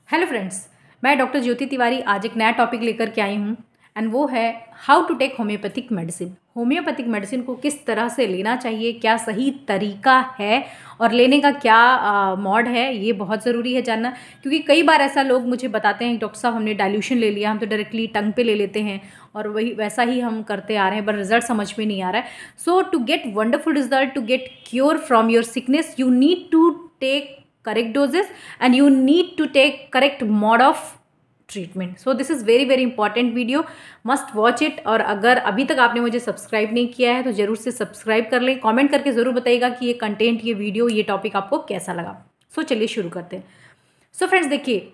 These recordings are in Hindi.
हेलो फ्रेंड्स, मैं डॉक्टर ज्योति तिवारी आज एक नया टॉपिक लेकर के आई हूँ एंड वो है how to take homeopathic medicine. Homeopathic medicine को किस तरह से लेना चाहिए, क्या सही तरीका है और लेने का क्या मोड है, ये बहुत ज़रूरी है जानना। क्योंकि कई बार ऐसा लोग मुझे बताते हैं डॉक्टर साहब हमने डाइल्यूशन ले लिया, हम तो डायरेक्टली टंग पे ले लेते हैं और वही वैसा ही हम करते आ रहे हैं, पर रिजल्ट समझ में नहीं आ रहा है। So to get wonderful result, to get cure from your sickness, you need to take correct doses and you need to take correct mode of treatment. So this is very important video, must watch it। और अगर अभी तक आपने मुझे सब्सक्राइब नहीं किया है तो ज़रूर से सब्सक्राइब कर लें। कमेंट करके ज़रूर बताइएगा कि ये कंटेंट, ये वीडियो, ये टॉपिक आपको कैसा लगा। सो चलिए शुरू करते हैं। सो फ्रेंड्स देखिए,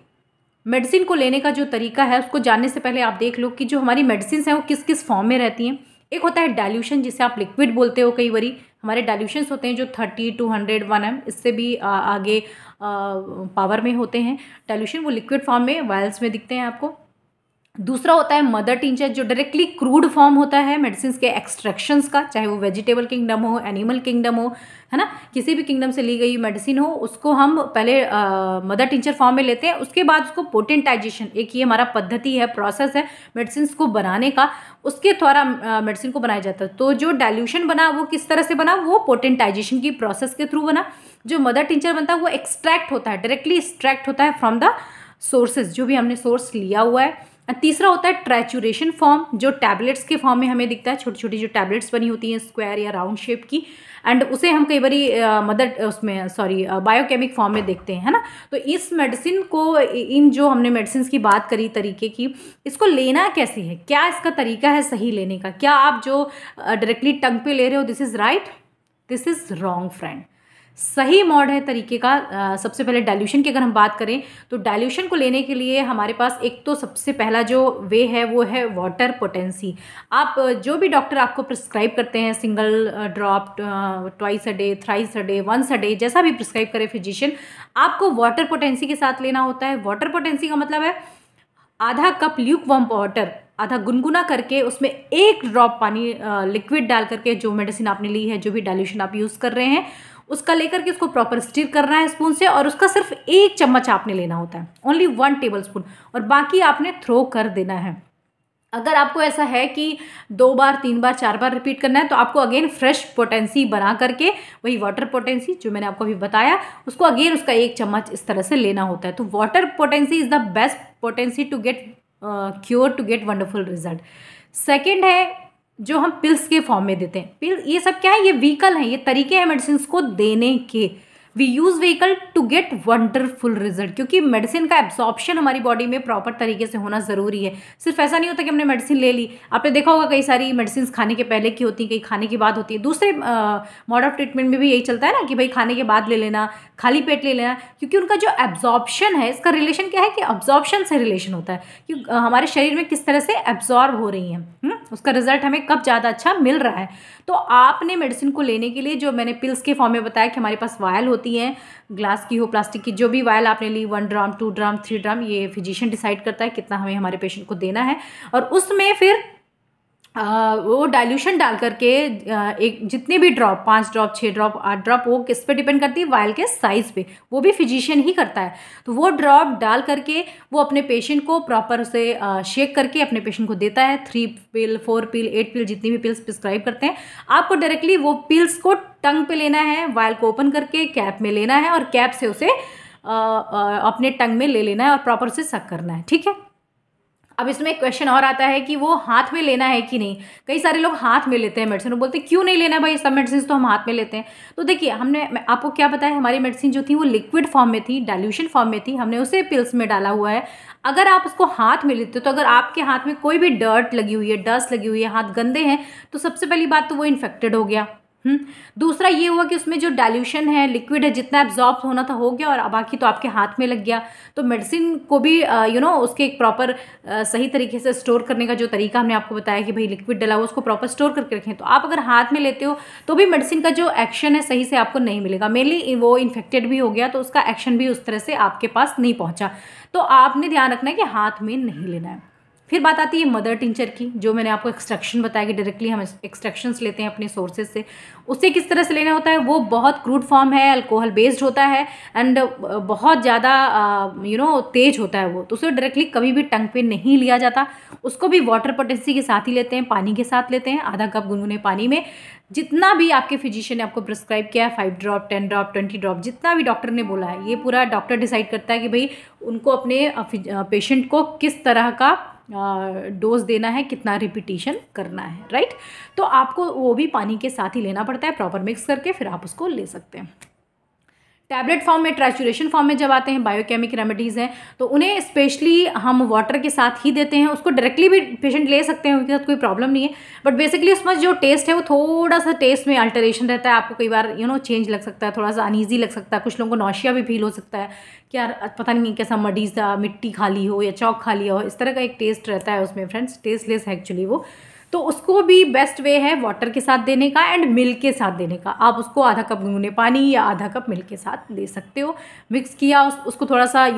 मेडिसिन को लेने का जो तरीका है उसको जानने से पहले आप देख लो कि जो हमारी मेडिसिन हैं वो किस किस फॉर्म में रहती हैं। एक होता है डाइल्यूशन, जिसे आप लिक्विड बोलते हो। कई बारी हमारे डाइल्यूशंस होते हैं जो 30, 200, 1 ml इससे भी आगे पावर में होते हैं डाइल्यूशन, वो लिक्विड फॉर्म में वायल्स में दिखते हैं आपको। दूसरा होता है मदर टिंचर, जो डायरेक्टली क्रूड फॉर्म होता है मेडिसिन के एक्सट्रैक्शंस का, चाहे वो वेजिटेबल किंगडम हो, एनिमल किंगडम हो, है ना, किसी भी किंगडम से ली गई मेडिसिन हो, उसको हम पहले मदर टिंचर फॉर्म में लेते हैं। उसके बाद उसको पोटेंटाइजेशन, एक ये हमारा पद्धति है, प्रोसेस है मेडिसिन को बनाने का, उसके द्वारा मेडिसिन को बनाया जाता है। तो जो डाइल्यूशन बना वो किस तरह से बना, वो पोटेंटाइजेशन की प्रोसेस के थ्रू बना। जो मदर टिंचर बनता है वो एक्सट्रैक्ट होता है, डायरेक्टली एक्सट्रैक्ट होता है फ्रॉम द सोर्सेज, जो भी हमने सोर्स लिया हुआ है। तीसरा होता है ट्रैचुरेशन फॉर्म, जो टैबलेट्स के फॉर्म में हमें दिखता है, छोटी छोटी जो टैबलेट्स बनी होती हैं स्क्वायर या राउंड शेप की, एंड उसे हम कई बारी बायोकेमिक फॉर्म में देखते हैं, है ना। तो इस मेडिसिन को, इन जो हमने मेडिसिन की बात करी तरीके की, इसको लेना कैसे है, क्या इसका तरीका है सही लेने का। क्या आप जो डायरेक्टली टंग पे ले रहे हो, this is right, this is wrong friend. सही मोड है तरीके का। सबसे पहले डाइल्यूशन की अगर हम बात करें तो डाइल्यूशन को लेने के लिए हमारे पास एक तो सबसे पहला जो वे है वो है वाटर पोटेंसी। आप जो भी डॉक्टर आपको प्रिस्क्राइब करते हैं, single drop, twice a day, thrice a day, once a day, जैसा भी प्रिस्क्राइब करे फिजिशियन, आपको वाटर पोटेंसी के साथ लेना होता है। वाटर पोटेंसी का मतलब है आधा कप ल्यूक वार्म वाटर, आधा गुनगुना करके उसमें 1 ड्रॉप पानी लिक्विड डाल करके, जो मेडिसिन आपने ली है, जो भी डाइल्यूशन आप यूज़ कर रहे हैं, उसका लेकर के उसको प्रॉपर स्टीर करना है स्पून से, और उसका सिर्फ 1 चम्मच आपने लेना होता है, ओनली 1 टेबल स्पून, और बाकी आपने थ्रो कर देना है। अगर आपको ऐसा है कि 2 बार, 3 बार, 4 बार रिपीट करना है तो आपको अगेन फ्रेश पोटेंसी बना करके, वही वाटर पोटेंसी जो मैंने आपको अभी बताया, उसको अगेन उसका 1 चम्मच इस तरह से लेना होता है। तो water potency is the best potency to get cure, to get wonderful result. Second है जो हम पिल्स के फॉर्म में देते हैं। पिल, ये सब क्या है, ये व्हीकल है, ये तरीके हैं मेडिसिन को देने के। We use vehicle to get wonderful result, क्योंकि मेडिसिन का एब्जॉर्प्शन हमारी बॉडी में प्रॉपर तरीके से होना ज़रूरी है। सिर्फ ऐसा नहीं होता कि हमने मेडिसिन ले ली। आपने देखा होगा कई सारी मेडिसिन खाने के पहले की होती हैं, कई खाने के बाद होती है। दूसरे मोड ऑफ ट्रीटमेंट में भी यही चलता है ना कि भाई खाने के बाद ले लेना, खाली पेट ले लेना, क्योंकि उनका जो एब्जॉर्प्शन है, इसका रिलेशन क्या है कि एब्जॉर्प्शन से रिलेशन होता है कि हमारे शरीर में किस तरह से एब्जॉर्ब हो रही हैं, उसका रिजल्ट हमें कब ज़्यादा अच्छा मिल रहा है। तो आपने मेडिसिन को लेने के लिए, जो मैंने पिल्स के फॉर्म में बताया कि हमारे पास वायल होती हैं, ग्लास की हो, प्लास्टिक की, जो भी वायल आपने ली, 1 ड्राम, 2 ड्राम, 3 ड्राम, ये फिजिशियन डिसाइड करता है कितना हमें हमारे पेशेंट को देना है, और उसमें फिर वो डाइल्यूशन डाल करके एक जितने भी ड्रॉप, 5 ड्रॉप, 6 ड्रॉप, 8 ड्रॉप, वो किस पे डिपेंड करती है, वायल के साइज़ पे, वो भी फिजिशियन ही करता है। तो वो ड्रॉप डाल करके वो अपने पेशेंट को प्रॉपर उसे शेक करके अपने पेशेंट को देता है। 3 पिल, 4 पिल, 8 पिल, जितनी भी पिल्स प्रिस्क्राइब करते हैं, आपको डायरेक्टली वो पिल्स को टंग पे लेना है, वायल को ओपन करके कैप में लेना है, और कैप से उसे अपने टंग में ले लेना है और प्रॉपर उसे सक करना है, ठीक है। अब इसमें एक क्वेश्चन और आता है कि वो हाथ में लेना है कि नहीं। कई सारे लोग हाथ में लेते हैं मेडिसिन, वो बोलते हैं क्यों नहीं लेना भाई, सब मेडिसिन तो हम हाथ में लेते हैं। तो देखिए, मैं आपको क्या बताया, हमारी मेडिसिन जो थी वो लिक्विड फॉर्म में थी, डाइल्यूशन फॉर्म में थी, हमने उसे पिल्स में डाला हुआ है। अगर आप उसको हाथ में लेते हो, तो अगर आपके हाथ में कोई भी डर्ट लगी हुई है, डस्ट लगी हुई है, हाथ गंदे हैं, तो सबसे पहली बात तो वो इन्फेक्टेड हो गया। दूसरा ये हुआ कि उसमें जो डाइल्यूशन है, लिक्विड है, जितना एब्जॉर्ब होना था हो गया, और बाकी तो आपके हाथ में लग गया। तो मेडिसिन को भी उसके एक प्रॉपर सही तरीके से स्टोर करने का जो तरीका हमने आपको बताया कि भाई लिक्विड डला हुआ, उसको प्रॉपर स्टोर करके रखें। तो आप अगर हाथ में लेते हो तो भी मेडिसिन का जो एक्शन है सही से आपको नहीं मिलेगा। मेनली वो इन्फेक्टेड भी हो गया, तो उसका एक्शन भी उस तरह से आपके पास नहीं पहुँचा। तो आपने ध्यान रखना है कि हाथ में नहीं लेना है। फिर बात आती है मदर टिंचर की, जो मैंने आपको एक्सट्रैक्शन बताया कि डायरेक्टली हम एक्सट्रैक्शंस लेते हैं अपने सोर्सेज से। उससे किस तरह से लेना होता है, वो बहुत क्रूड फॉर्म है, अल्कोहल बेस्ड होता है एंड बहुत ज़्यादा तेज होता है वो, तो उसे डायरेक्टली कभी भी टंग पे नहीं लिया जाता। उसको भी वाटर पोटेंसी के साथ ही लेते हैं, पानी के साथ लेते हैं, आधा कप गुनगुने पानी में। जितना भी आपके फिजिशियन ने आपको प्रिस्क्राइब किया है, 5 ड्रॉप 10 ड्रॉप 20 ड्रॉप, जितना भी डॉक्टर ने बोला है, ये पूरा डॉक्टर डिसाइड करता है कि भाई उनको अपने पेशेंट को किस तरह का डोज देना है, कितना रिपीटिशन करना है, राइट। तो आपको वो भी पानी के साथ ही लेना पड़ता है, प्रॉपर मिक्स करके फिर आप उसको ले सकते हैं। टैबलेट फॉर्म में, ट्राइचुरेशन फॉर्म में जब आते हैं, बायोकेमिक रेमेडीज़ हैं, तो उन्हें स्पेशली हम वाटर के साथ ही देते हैं। उसको डायरेक्टली भी पेशेंट ले सकते हैं, उनके साथ कोई प्रॉब्लम नहीं है, बट बेसिकली उसमें जो टेस्ट है वो थोड़ा सा टेस्ट में अल्टरेशन रहता है। आपको कई बार चेंज लग सकता है, थोड़ा सा अनईजी लग सकता है, कुछ लोगों को नौशिया भी फील हो सकता है कि यार पता नहीं कैसा मडी सा मिट्टी खा ली हो या चौक खा लिया हो, इस तरह का एक टेस्ट रहता है उसमें फ्रेंड्स, टेस्टलेस है एक्चुअली वो। तो उसको भी बेस्ट वे है वाटर के साथ देने का एंड मिल्क के साथ देने का। आप उसको आधा कप गुनगुने पानी या आधा कप मिल्क के साथ दे सकते हो। मिक्स किया, उसको थोड़ा सा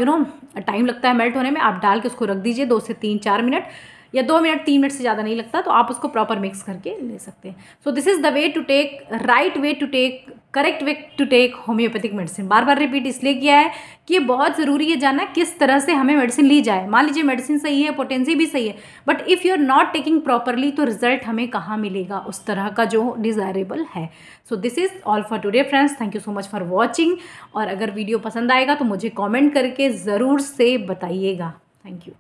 टाइम लगता है मेल्ट होने में, आप डाल के उसको रख दीजिए 2 से 3-4 मिनट, या 2 मिनट 3 मिनट से ज़्यादा नहीं लगता, तो आप उसको प्रॉपर मिक्स करके ले सकते हैं। So this is the way to take, right way to take, correct way to take homeopathic medicine. बार बार रिपीट इसलिए किया है कि ये बहुत ज़रूरी है जानना किस तरह से हमें मेडिसिन ली जाए। मान लीजिए मेडिसिन सही है, पोटेंसी भी सही है, but if you are not taking properly, तो रिजल्ट हमें कहाँ मिलेगा उस तरह का जो डिज़ायरेबल है। So this is all for today friends, thank you so much for watching. और अगर वीडियो पसंद आएगा तो मुझे कॉमेंट करके ज़रूर से बताइएगा। Thank you.